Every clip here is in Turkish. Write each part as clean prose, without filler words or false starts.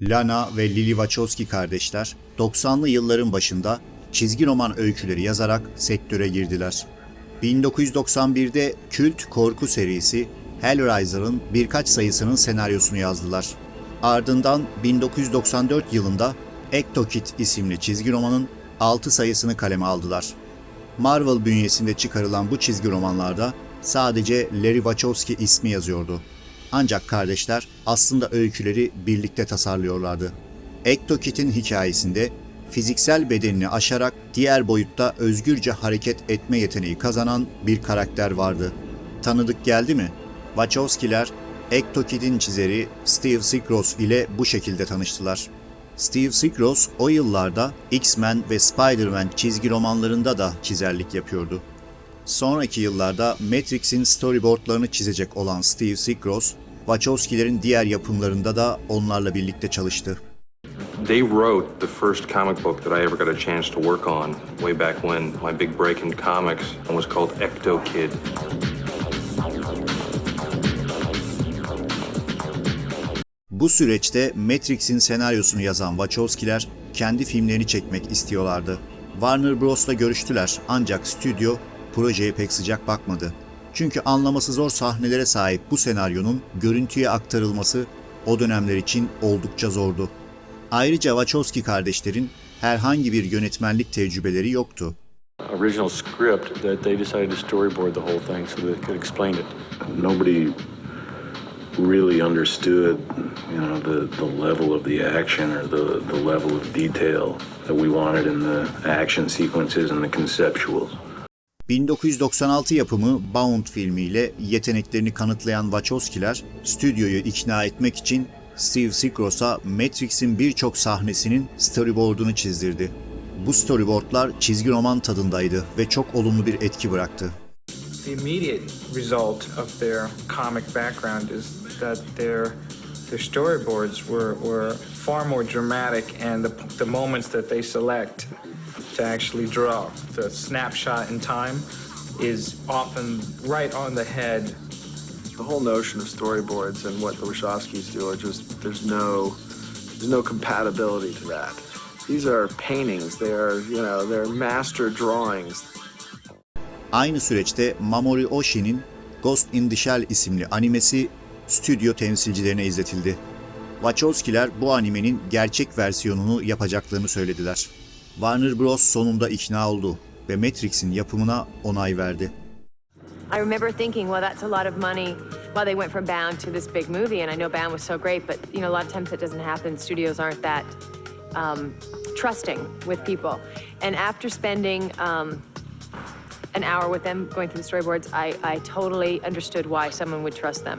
Lana ve Lily Wachowski kardeşler 90'lı yılların başında çizgi roman öyküleri yazarak sektöre girdiler. 1991'de kült korku serisi Hellraiser'ın birkaç sayısının senaryosunu yazdılar. Ardından 1994 yılında Ecto Kid isimli çizgi romanın 6 sayısını kaleme aldılar. Marvel bünyesinde çıkarılan bu çizgi romanlarda sadece Larry Wachowski ismi yazıyordu. Ancak kardeşler aslında öyküleri birlikte tasarlıyorlardı. Ecto Kid'in hikayesinde fiziksel bedenini aşarak diğer boyutta özgürce hareket etme yeteneği kazanan bir karakter vardı. Tanıdık geldi mi? Wachowskiler Ecto Kid'in çizeri Steve Skroce ile bu şekilde tanıştılar. Steve Skroce o yıllarda X-Men ve Spider-Man çizgi romanlarında da çizerlik yapıyordu. Sonraki yıllarda Matrix'in storyboardlarını çizecek olan Steve Skroce, Wachowskilerin diğer yapımlarında da onlarla birlikte çalıştı. They wrote the first comic book that I ever got a chance to work on way back when my big break in comics was called Ecto Kid. Bu süreçte Matrix'in senaryosunu yazan Wachowskiler kendi filmlerini çekmek istiyorlardı. Warner Bros'la görüştüler ancak stüdyo projeye pek sıcak bakmadı. Çünkü anlaması zor sahnelere sahip bu senaryonun görüntüye aktarılması o dönemler için oldukça zordu. Ayrıca Wachowski kardeşlerin herhangi bir yönetmenlik tecrübeleri yoktu. Original script that they decided to storyboard the whole thing so they could explain it. Nobody really understood, the level of the action or the level of detail that we wanted in the action sequences and the conceptuals. 1996 yapımı Bound filmiyle yeteneklerini kanıtlayan Wachowskiler, stüdyoyu ikna etmek için Steve Skroce'a Matrix'in birçok sahnesinin storyboard'unu çizdirdi. Bu storyboardlar çizgi roman tadındaydı ve çok olumlu bir etki bıraktı. The immediate result of their comic background is that their storyboards were far more dramatic, and the moments that they select to actually draw the snapshot in time is often right on the head. The whole notion of storyboards and what the Wachowskis do are just there's no compatibility to that. These are paintings. They're master drawings. Aynı süreçte Mamoru Oshii'nin Ghost in the Shell isimli animesi stüdyo temsilcilerine izletildi. Wachowskiler bu animenin gerçek versiyonunu yapacaklarını söylediler. Warner Bros. Sonunda ikna oldu ve Matrix'in yapımına onay verdi. I remember thinking, well, that's a lot of money. Well, they went from Bound to this big movie, and I know Bound was so great, but a lot of times that doesn't happen. Studios aren't that trusting with people. And after spending an hour with them going through the storyboards, I totally understood why someone would trust them.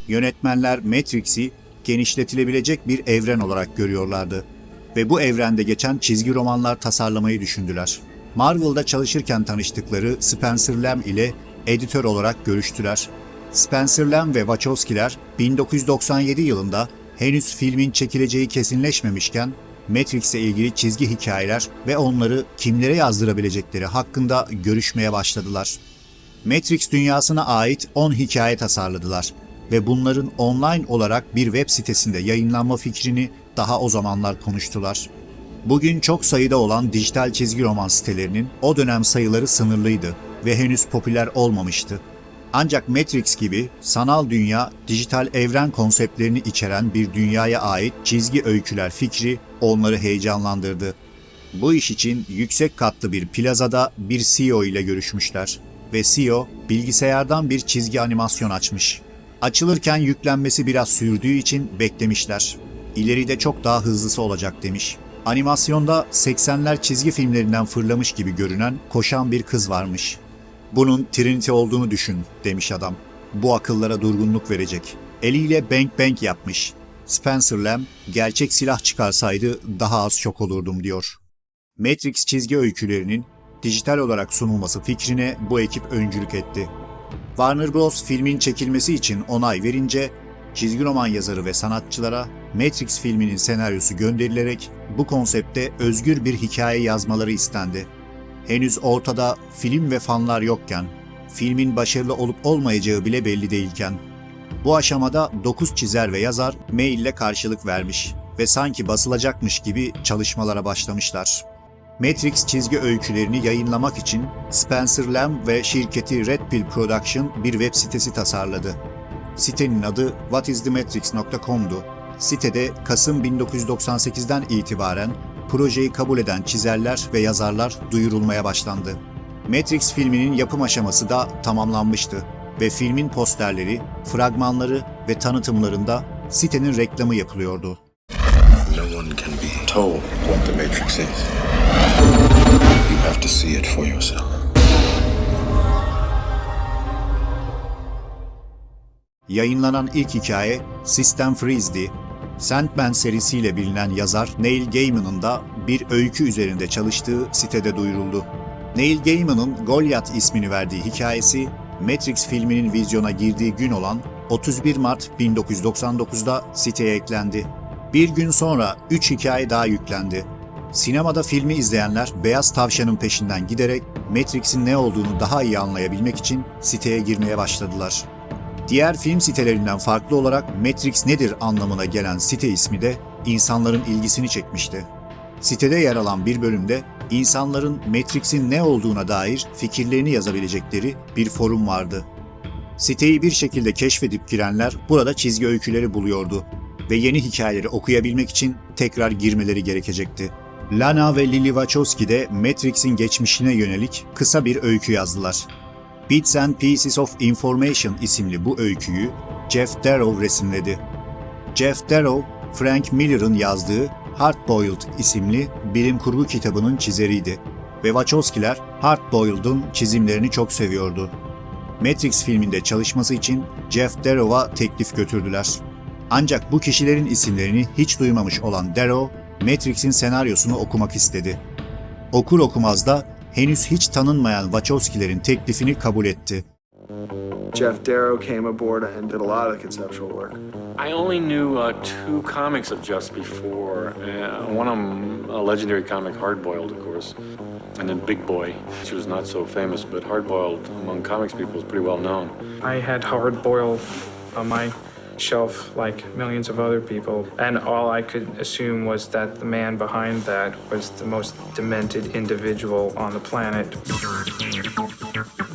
Yönetmenler Matrix'i genişletilebilecek bir evren olarak görüyorlardı ve bu evrende geçen çizgi romanlar tasarlamayı düşündüler. Marvel'da çalışırken tanıştıkları Spencer Lam ile editör olarak görüştüler. Spencer Lam ve Wachowskiler 1997 yılında henüz filmin çekileceği kesinleşmemişken Matrix'le ilgili çizgi hikayeler ve onları kimlere yazdırabilecekleri hakkında görüşmeye başladılar. Matrix dünyasına ait 10 hikaye tasarladılar ve bunların online olarak bir web sitesinde yayınlanma fikrini daha o zamanlar konuştular. Bugün çok sayıda olan dijital çizgi roman sitelerinin o dönem sayıları sınırlıydı ve henüz popüler olmamıştı. Ancak Matrix gibi sanal dünya, dijital evren konseptlerini içeren bir dünyaya ait çizgi öyküler fikri onları heyecanlandırdı. Bu iş için yüksek katlı bir plazada bir CEO ile görüşmüşler ve CEO bilgisayardan bir çizgi animasyon açmış. Açılırken yüklenmesi biraz sürdüğü için beklemişler. İleride çok daha hızlısı olacak demiş. Animasyonda 80'ler çizgi filmlerinden fırlamış gibi görünen koşan bir kız varmış. Bunun Trinity olduğunu düşün demiş adam. Bu akıllara durgunluk verecek. Eliyle bang bang yapmış. Spencer Lam gerçek silah çıkarsaydı daha az şok olurdum diyor. Matrix çizgi öykülerinin dijital olarak sunulması fikrine bu ekip öncülük etti. Warner Bros. Filmin çekilmesi için onay verince çizgi roman yazarı ve sanatçılara Matrix filminin senaryosu gönderilerek bu konsepte özgür bir hikaye yazmaları istendi. Henüz ortada film ve fanlar yokken, filmin başarılı olup olmayacağı bile belli değilken, Bu aşamada 9 çizer ve yazar maille karşılık vermiş ve sanki basılacakmış gibi çalışmalara başlamışlar. Matrix çizgi öykülerini yayınlamak için Spencer Lamb ve şirketi Red Pill Production bir web sitesi tasarladı. Sitenin adı whatisthematrix.com'du. Sitede Kasım 1998'den itibaren projeyi kabul eden çizerler ve yazarlar duyurulmaya başlandı. Matrix filminin yapım aşaması da tamamlanmıştı ve filmin posterleri, fragmanları ve tanıtımlarında sitenin reklamı yapılıyordu. No one can be told what the Matrix is. You have to see it for yourself. Yayınlanan ilk hikaye System Freeze'di. Sandman serisiyle bilinen yazar Neil Gaiman'ın da bir öykü üzerinde çalıştığı sitede duyuruldu. Neil Gaiman'ın Goliath ismini verdiği hikayesi, Matrix filminin vizyona girdiği gün olan 31 Mart 1999'da siteye eklendi. Bir gün sonra 3 hikaye daha yüklendi. Sinemada filmi izleyenler Beyaz Tavşan'ın peşinden giderek Matrix'in ne olduğunu daha iyi anlayabilmek için siteye girmeye başladılar. Diğer film sitelerinden farklı olarak Matrix nedir anlamına gelen site ismi de insanların ilgisini çekmişti. Sitede yer alan bir bölümde insanların Matrix'in ne olduğuna dair fikirlerini yazabilecekleri bir forum vardı. Siteyi bir şekilde keşfedip girenler burada çizgi öyküleri buluyordu ve yeni hikayeleri okuyabilmek için tekrar girmeleri gerekecekti. Lana ve Lily Wachowski de Matrix'in geçmişine yönelik kısa bir öykü yazdılar. Bits and Pieces of Information isimli bu öyküyü Jeff Darrow resimledi. Jeff Darrow, Frank Miller'ın yazdığı Hard-Boiled isimli bilim kurgu kitabının çizeriydi ve Wachowski'ler Hard-Boiled'ın çizimlerini çok seviyordu. Matrix filminde çalışması için Jeff Darrow'a teklif götürdüler. Ancak bu kişilerin isimlerini hiç duymamış olan Darrow, Matrix'in senaryosunu okumak istedi. Okur okumaz da henüz hiç tanınmayan Wachowski'lerin teklifini kabul etti. Jeff Darrow came aboard and did a lot of conceptual work. I only knew two comics of Jeff's before. One of them, a legendary comic, Hardboiled, of course, and then Big Boy, which was not so famous, but Hardboiled among comics people is pretty well known. I had Hard Boiled on my shelf like millions of other people, and all I could assume was that the man behind that was the most demented individual on the planet.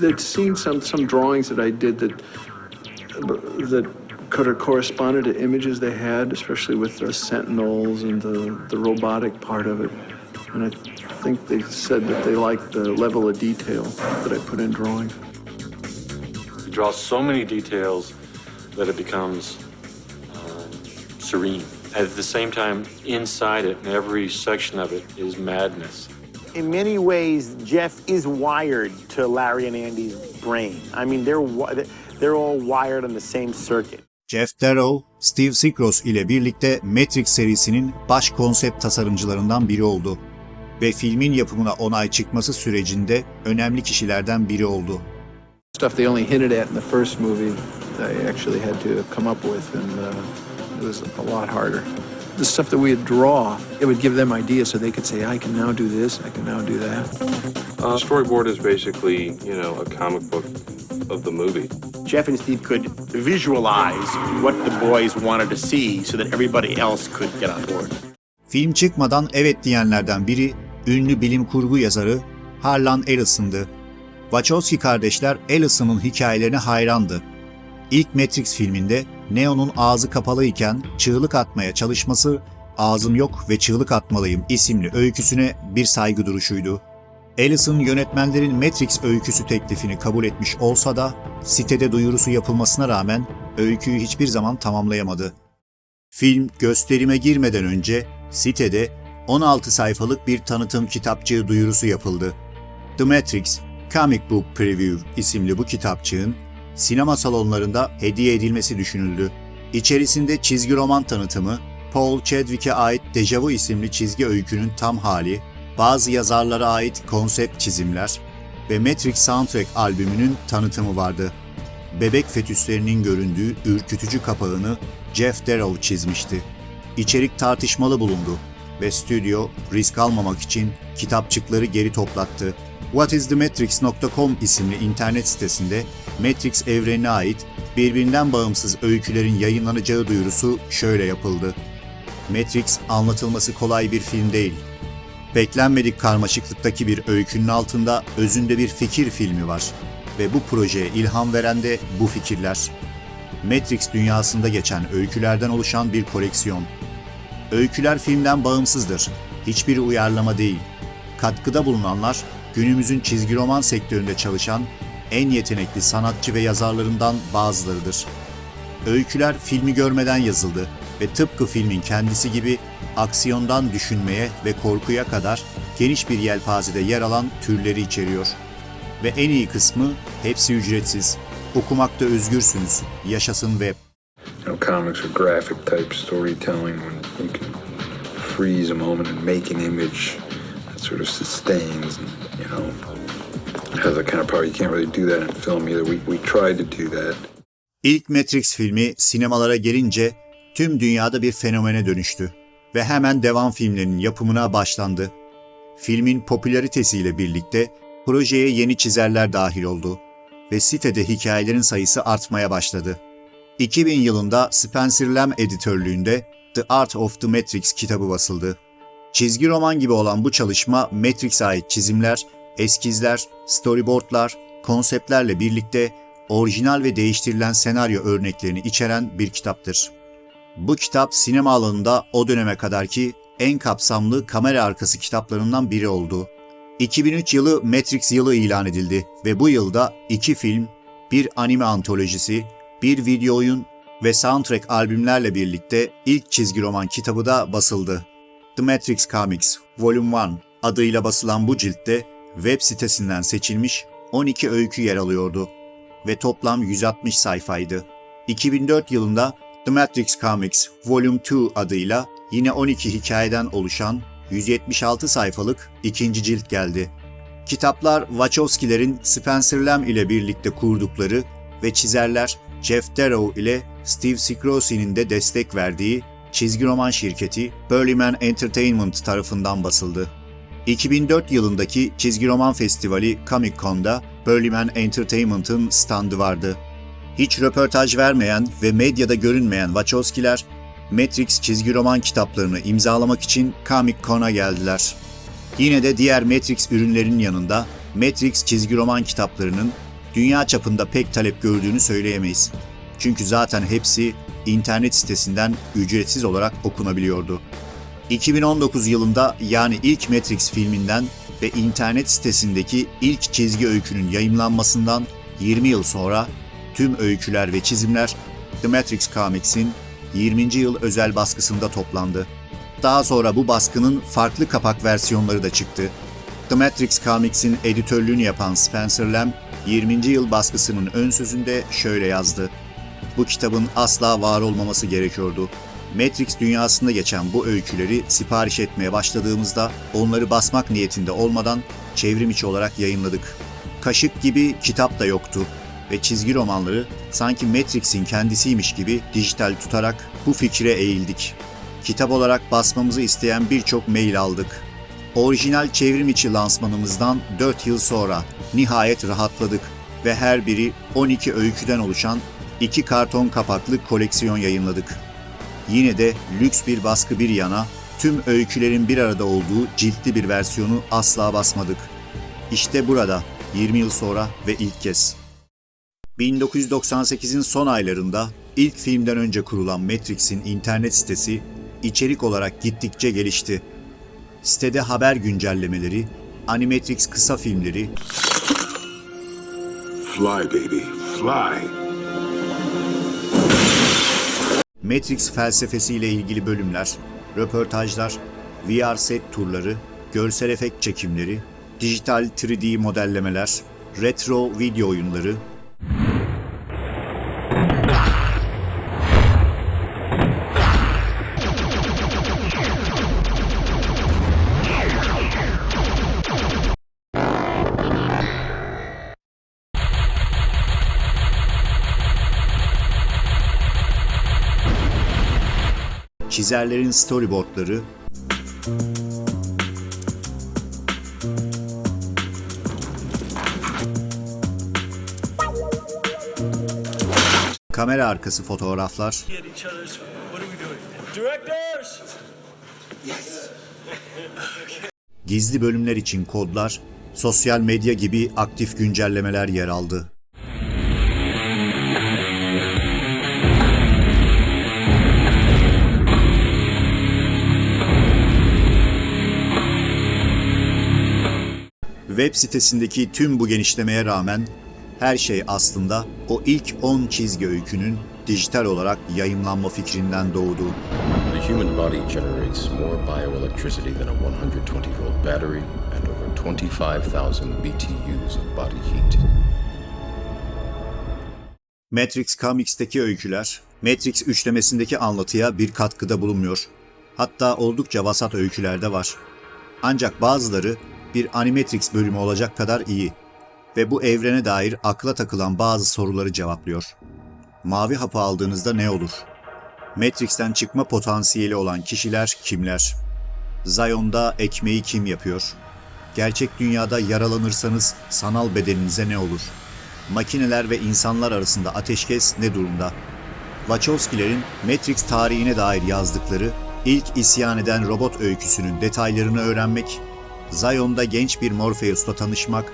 They'd seen some drawings that I did that could have corresponded to images they had, especially with the sentinels and the robotic part of it. And I think they said that they liked the level of detail that I put in drawings. You draw so many details that it becomes serene. At the same time, inside it, in every section of it, is madness. In many ways, Jeff is wired to Larry and Andy's brain. I mean, they're all wired on the same circuit. Jeff Darrow, Steve Sikros ile birlikte Matrix serisinin baş konsept tasarımcılarından biri oldu ve filmin yapımına onay çıkması sürecinde önemli kişilerden biri oldu. Stuff they only hinted at in the first movie, I actually had to come up with, and it was a lot harder. The stuff that we'd draw, it would give them ideas so they could say, I can now do this, I can now do that. Storyboard is basically, a comic book of the movie. Jeff and Steve could visualize what the boys wanted to see so that everybody else could get on board. Film çıkmadan evet diyenlerden biri ünlü bilim kurgu yazarı Harlan Ellison'dı. Wachowski kardeşler Ellison'ın hikayelerine hayrandı. İlk Matrix filminde Neo'nun ağzı kapalıyken çığlık atmaya çalışması "Ağzım yok ve çığlık atmalıyım" isimli öyküsüne bir saygı duruşuydu. Ellison yönetmenlerin Matrix öyküsü teklifini kabul etmiş olsa da sitede duyurusu yapılmasına rağmen öyküyü hiçbir zaman tamamlayamadı. Film gösterime girmeden önce sitede 16 sayfalık bir tanıtım kitapçığı duyurusu yapıldı. The Matrix Comic Book Preview isimli bu kitapçığın sinema salonlarında hediye edilmesi düşünüldü. İçerisinde çizgi roman tanıtımı, Paul Chadwick'e ait Deja Vu isimli çizgi öykünün tam hali, bazı yazarlara ait konsept çizimler ve Matrix Soundtrack albümünün tanıtımı vardı. Bebek fetüslerinin göründüğü ürkütücü kapağını Jeff Darrow çizmişti. İçerik tartışmalı bulundu ve stüdyo risk almamak için kitapçıkları geri toplattı. whatisthematrix.com isimli internet sitesinde Matrix evrenine ait Birbirinden bağımsız öykülerin yayınlanacağı duyurusu şöyle yapıldı. Matrix anlatılması kolay bir film değil. Beklenmedik karmaşıklıktaki bir öykünün altında özünde bir fikir filmi var. Ve bu projeye ilham veren de bu fikirler. Matrix dünyasında geçen öykülerden oluşan bir koleksiyon. Öyküler filmden bağımsızdır. Hiçbir uyarlama değil. Katkıda bulunanlar günümüzün çizgi roman sektöründe çalışan en yetenekli sanatçı ve yazarlarından bazılarıdır. Öyküler filmi görmeden yazıldı ve tıpkı filmin kendisi gibi aksiyondan düşünmeye ve korkuya kadar geniş bir yelpazede yer alan türleri içeriyor. Ve en iyi kısmı hepsi ücretsiz. Okumakta özgürsünüz. Yaşasın web. Comics are graphic type storytelling when you can freeze a moment and make an image that sort of sustains and, has a kind of power. You can't really do that in film either. We tried to do that. İlk Matrix filmi sinemalara gelince tüm dünyada bir fenomene dönüştü ve hemen devam filmlerinin yapımına başlandı. Filmin popülaritesiyle birlikte projeye yeni çizerler dahil oldu ve sitede hikayelerin sayısı artmaya başladı. 2000 yılında Spencer Lamb editörlüğünde The Art of the Matrix kitabı basıldı. Çizgi roman gibi olan bu çalışma Matrix'e ait çizimler, eskizler, storyboardlar, konseptlerle birlikte orijinal ve değiştirilen senaryo örneklerini içeren bir kitaptır. Bu kitap sinema alanında o döneme kadarki en kapsamlı kamera arkası kitaplarından biri oldu. 2003 yılı Matrix yılı ilan edildi ve bu yılda 2 film, bir anime antolojisi, bir video oyun ve soundtrack albümlerle birlikte ilk çizgi roman kitabı da basıldı. The Matrix Comics Volume 1 adıyla basılan bu ciltte web sitesinden seçilmiş 12 öykü yer alıyordu ve toplam 160 sayfaydı. 2004 yılında The Matrix Comics Volume 2 adıyla yine 12 hikayeden oluşan 176 sayfalık ikinci cilt geldi. Kitaplar Wachowski'lerin Spencer Lamb ile birlikte kurdukları ve çizerler Jeff Darrow ile Steve Scrosi'nin de destek verdiği çizgi roman şirketi Burlyman Entertainment tarafından basıldı. 2004 yılındaki çizgi roman festivali Comic Con'da Burlyman Entertainment'ın standı vardı. Hiç röportaj vermeyen ve medyada görünmeyen Wachowski'ler Matrix çizgi roman kitaplarını imzalamak için Comic Con'a geldiler. Yine de diğer Matrix ürünlerinin yanında Matrix çizgi roman kitaplarının dünya çapında pek talep gördüğünü söyleyemeyiz. Çünkü zaten hepsi internet sitesinden ücretsiz olarak okunabiliyordu. 2019 yılında yani ilk Matrix filminden ve internet sitesindeki ilk çizgi öykünün yayımlanmasından 20 yıl sonra tüm öyküler ve çizimler The Matrix Comics'in 20. yıl özel baskısında toplandı. Daha sonra bu baskının farklı kapak versiyonları da çıktı. The Matrix Comics'in editörlüğünü yapan Spencer Lamb, 20. yıl baskısının ön sözünde şöyle yazdı. Bu kitabın asla var olmaması gerekiyordu. Matrix dünyasında geçen bu öyküleri sipariş etmeye başladığımızda onları basmak niyetinde olmadan çevrim içi olarak yayınladık. Kaşık gibi kitap da yoktu ve çizgi romanları sanki Matrix'in kendisiymiş gibi dijital tutarak bu fikre eğildik. Kitap olarak basmamızı isteyen birçok mail aldık. Orijinal çevrim içi lansmanımızdan 4 yıl sonra nihayet rahatladık ve her biri 12 öyküden oluşan 2 karton kapaklı koleksiyon yayınladık. Yine de lüks bir baskı bir yana, tüm öykülerin bir arada olduğu ciltli bir versiyonu asla basmadık. İşte burada 20 yıl sonra ve ilk kez. 1998'in son aylarında ilk filmden önce kurulan Matrix'in internet sitesi içerik olarak gittikçe gelişti. Sitede haber güncellemeleri, Animatrix kısa filmleri, Fly baby, fly. Matrix felsefesiyle ilgili bölümler, röportajlar, VR set turları, görsel efekt çekimleri, dijital 3D modellemeler, retro video oyunları, çizerlerin storyboardları, kamera arkası fotoğraflar, gizli bölümler için kodlar, sosyal medya gibi aktif güncellemeler yer aldı. Web sitesindeki tüm bu genişlemeye rağmen her şey aslında o ilk 10 çizgi öykünün dijital olarak yayımlanma fikrinden doğdu. The human body generates more bioelectricity than a 120-volt battery and over 25,000 BTUs of body heat. Matrix Comics'teki öyküler, Matrix üçlemesindeki anlatıya bir katkıda bulunmuyor. Hatta oldukça vasat öyküler de var. Ancak bazıları bir Animatrix bölümü olacak kadar iyi ve bu evrene dair akla takılan bazı soruları cevaplıyor. Mavi hapı aldığınızda ne olur? Matrix'ten çıkma potansiyeli olan kişiler kimler? Zion'da ekmeği kim yapıyor? Gerçek dünyada yaralanırsanız sanal bedeninize ne olur? Makineler ve insanlar arasında ateşkes ne durumda? Wachowski'lerin Matrix tarihine dair yazdıkları ilk isyan eden robot öyküsünün detaylarını öğrenmek, Zion'da genç bir Morpheus'la tanışmak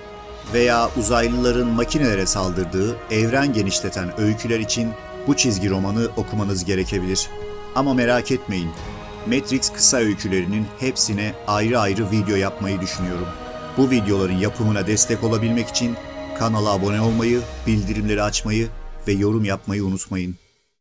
veya uzaylıların makinelere saldırdığı evren genişleten öyküler için bu çizgi romanı okumanız gerekebilir. Ama merak etmeyin, Matrix kısa öykülerinin hepsine ayrı ayrı video yapmayı düşünüyorum. Bu videoların yapımına destek olabilmek için kanala abone olmayı, bildirimleri açmayı ve yorum yapmayı unutmayın.